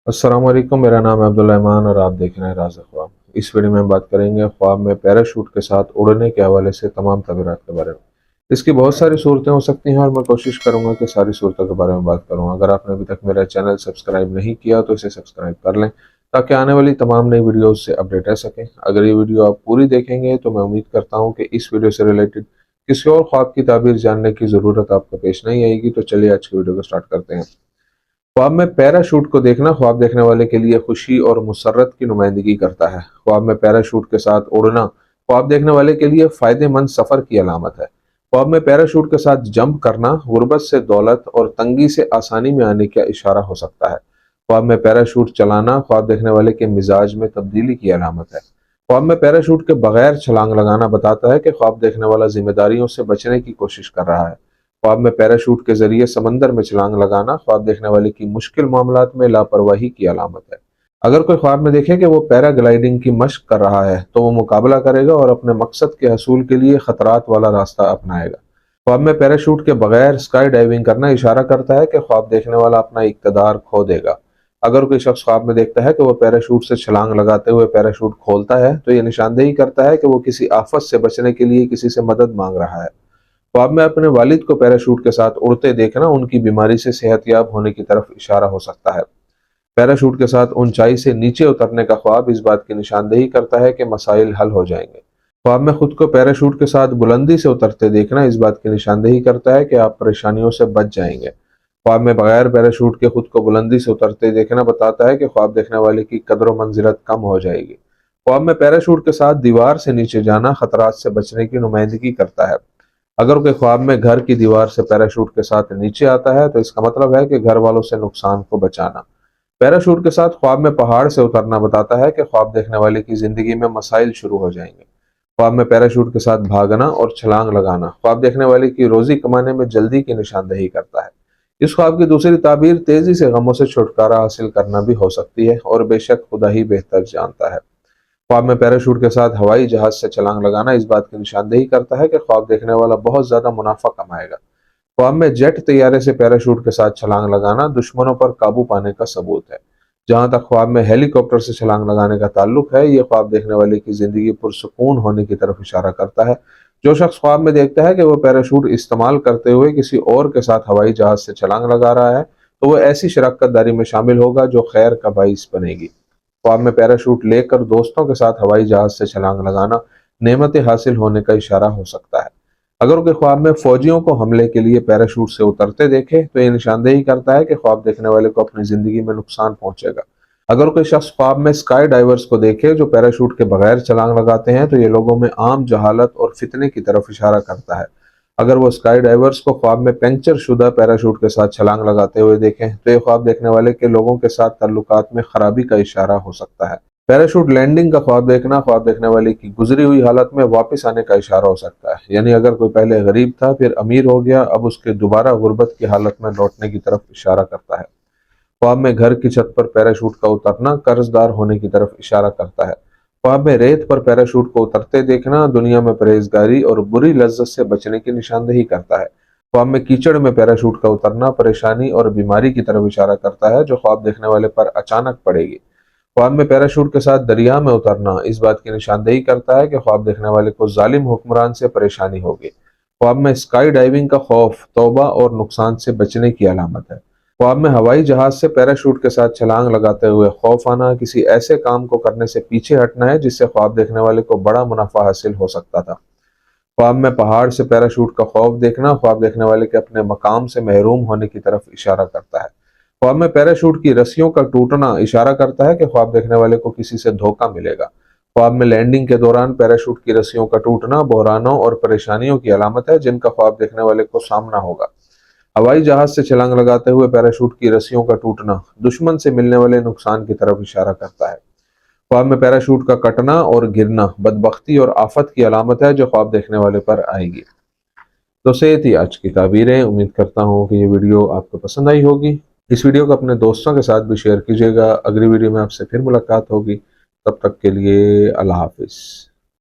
अस्सलाम वालेकुम, मेरा नाम है अब्दुल रहमान और आप देख रहे हैं राज़ ख्वाब। इस वीडियो में हम बात करेंगे ख्वाब में पैराशूट के साथ उड़ने के हवाले से तमाम तबीरात के बारे में। इसकी बहुत सारी सूरतें हो सकती हैं और मैं कोशिश करूंगा कि सारी सूरतों के बारे में बात करूं। अगर आपने अभी तक मेरा चैनल सब्सक्राइब नहीं किया तो इसे सब्सक्राइब कर लें ताकि आने वाली तमाम नई वीडियोज़ से अपडेट रह सकें। अगर ये वीडियो आप पूरी देखेंगे तो मैं उम्मीद करता हूँ कि इस वीडियो से रिलेटेड किसी और ख्वाब की ताबीर जानने की ज़रूरत आपको पेश नहीं आएगी। तो चलिए आज की वीडियो को स्टार्ट करते हैं। ख्वाब में पैराशूट को देखना ख्वाब देखने वाले के लिए खुशी और मुसर्रत की नुमाइंदगी करता है। ख्वाब में पैराशूट के साथ उड़ना ख्वाब देखने वाले के लिए फायदेमंद सफर की अलामत है। ख्वाब में पैराशूट के साथ जंप करना गुर्बत से दौलत और तंगी से आसानी में आने का इशारा हो सकता है। ख्वाब में पैराशूट चलाना ख्वाब देखने वाले के मिजाज में तब्दीली की अलामत है। ख्वाब में पैराशूट के बगैर छलांग लगाना बताता है कि ख्वाब देखने वाला जिम्मेदारियों से बचने की कोशिश कर रहा है। ख्वाब में पैराशूट के जरिए समंदर में छलांग लगाना ख्वाब देखने वाले की मुश्किल मामलात में लापरवाही की अलामत है। अगर कोई ख्वाब में देखे कि वो पैराग्लाइडिंग की मशक कर रहा है तो वो मुकाबला करेगा और अपने मकसद के हसूल के लिए खतरात वाला रास्ता अपनाएगा। ख्वाब में पैराशूट के बगैर स्काई डाइविंग करना इशारा करता है कि ख्वाब देखने वाला अपना इक़्तिदार खो देगा। अगर कोई शख्स ख्वाब में देखता है कि वो पैराशूट से छलांग लगाते हुए पैराशूट खोलता है तो ये निशानदेही करता है कि वो किसी आफत से बचने के लिए किसी से मदद मांग रहा है। ख्वाब में अपने वालिद को पैराशूट के साथ उड़ते देखना उनकी बीमारी से सेहतयाब होने की तरफ इशारा हो सकता है। पैराशूट के साथ ऊंचाई से नीचे उतरने का ख्वाब इस बात की निशानदेही करता है कि मसाइल हल हो जाएंगे। ख्वाब में खुद को पैराशूट के साथ बुलंदी से उतरते देखना इस बात की निशानदेही करता है कि आप परेशानियों से बच जाएंगे। ख्वाब में बगैर पैराशूट के खुद को बुलंदी से उतरते देखना बताता है कि ख्वाब देखने वाले की कदर मंजिलत कम हो जाएगी। ख्वाब में पैराशूट के साथ दीवार से नीचे जाना खतरात से बचने की नुमाइंदगी करता है। अगर कोई ख्वाब में घर की दीवार से पैराशूट के साथ नीचे आता है तो इसका मतलब है कि घर वालों से नुकसान को बचाना। पैराशूट के साथ ख्वाब में पहाड़ से उतरना बताता है कि ख्वाब देखने वाले की जिंदगी में मसाइल शुरू हो जाएंगे। ख्वाब में पैराशूट के साथ भागना और छलांग लगाना ख्वाब देखने वाले की रोजी कमाने में जल्दी की निशानदेही करता है। इस ख्वाब की दूसरी ताबीर तेजी से गमों से छुटकारा हासिल करना भी हो सकती है और बेशक खुदा ही बेहतर जानता है। ख्वाब में पैराशूट के साथ हवाई जहाज से छलांग लगाना इस बात की निशानदेही करता है कि ख्वाब देखने वाला बहुत ज्यादा मुनाफा कमाएगा। ख्वाब में जेट तैयारे से पैराशूट के साथ छलांग लगाना दुश्मनों पर काबू पाने का सबूत है। जहां तक ख्वाब में हेलीकॉप्टर से छलांग लगाने का ताल्लुक है, ये ख्वाब देखने वाले की जिंदगी पुरसुकून होने की तरफ इशारा करता है। जो शख्स ख्वाब में देखता है कि वो पैराशूट इस्तेमाल करते हुए किसी और के साथ हवाई जहाज से छलांग लगा रहा है तो वो ऐसी शराकत दारी में शामिल होगा जो खैर का बाइस बनेगी। ख्वाब में पैराशूट लेकर दोस्तों के साथ हवाई जहाज से छलांग लगाना नेमतें हासिल होने का इशारा हो सकता है। अगर कोई ख्वाब में फौजियों को हमले के लिए पैराशूट से उतरते देखे तो ये निशानदेही करता है कि ख्वाब देखने वाले को अपनी जिंदगी में नुकसान पहुंचेगा। अगर कोई शख्स ख्वाब में स्काई डाइवर्स को देखे जो पैराशूट के बगैर छलांग लगाते हैं तो ये लोगों में आम जहालत और फितने की तरफ इशारा करता है। अगर वो स्काई डाइवर्स को ख्वाब में पंक्चर शुदा पैराशूट के साथ छलांग लगाते हुए देखें तो ये ख्वाब देखने वाले के लोगों के साथ ताल्लुकात में खराबी का इशारा हो सकता है। पैराशूट लैंडिंग का ख्वाब देखना ख्वाब देखने वाले की गुजरी हुई हालत में वापस आने का इशारा हो सकता है। यानी अगर कोई पहले गरीब था फिर अमीर हो गया, अब उसके दोबारा गुर्बत की हालत में लौटने की तरफ इशारा करता है। ख्वाब में घर की छत पर पैराशूट का उतरना कर्जदार होने की तरफ इशारा करता है। ख्वाब में रेत पर पैराशूट को उतरते देखना दुनिया में परहेजगारी और बुरी लज्जत से बचने की निशानदेही करता है। ख्वाब में कीचड़ में पैराशूट का उतरना परेशानी और बीमारी की तरफ इशारा करता है जो ख्वाब देखने वाले पर अचानक पड़ेगी। ख्वाब में पैराशूट के साथ दरिया में उतरना इस बात की निशानदेही करता है कि ख्वाब देखने वाले को जालिम हुक्मरान से परेशानी होगी। ख्वाब में स्काई डाइविंग का खौफ तौबा और नुकसान से बचने की अलामत है। ख्वाब में हवाई जहाज से पैराशूट के साथ छलांग लगाते हुए खौफ आना किसी ऐसे काम को करने से पीछे हटना है जिससे ख्वाब देखने वाले को बड़ा मुनाफा हासिल हो सकता था। ख्वाब में पहाड़ से पैराशूट का खौफ देखना ख्वाब देखने वाले के अपने मकाम से महरूम होने की तरफ इशारा करता है। ख्वाब में पैराशूट की रस्सियों का टूटना इशारा करता है कि ख्वाब देखने वाले को किसी से धोखा मिलेगा। ख्वाब में लैंडिंग के दौरान पैराशूट की रस्सियों का टूटना बहरानों और परेशानियों की अलामत है जिनका ख्वाब देखने वाले को सामना होगा। हवाई जहाज से छलांग लगाते हुए पैराशूट की रस्सियों का टूटना दुश्मन से मिलने वाले नुकसान की तरफ इशारा करता है। ख्वाब में पैराशूट का कटना और गिरना बदबख्ती और आफत की अलामत है जो ख्वाब देखने वाले पर आएगी। तो से थी आज की ताबीरें। उम्मीद करता हूँ कि ये वीडियो आपको पसंद आई होगी। इस वीडियो को अपने दोस्तों के साथ भी शेयर कीजिएगा। अगली वीडियो में आपसे फिर मुलाकात होगी। तब तक के लिए अल्लाह हाफिज।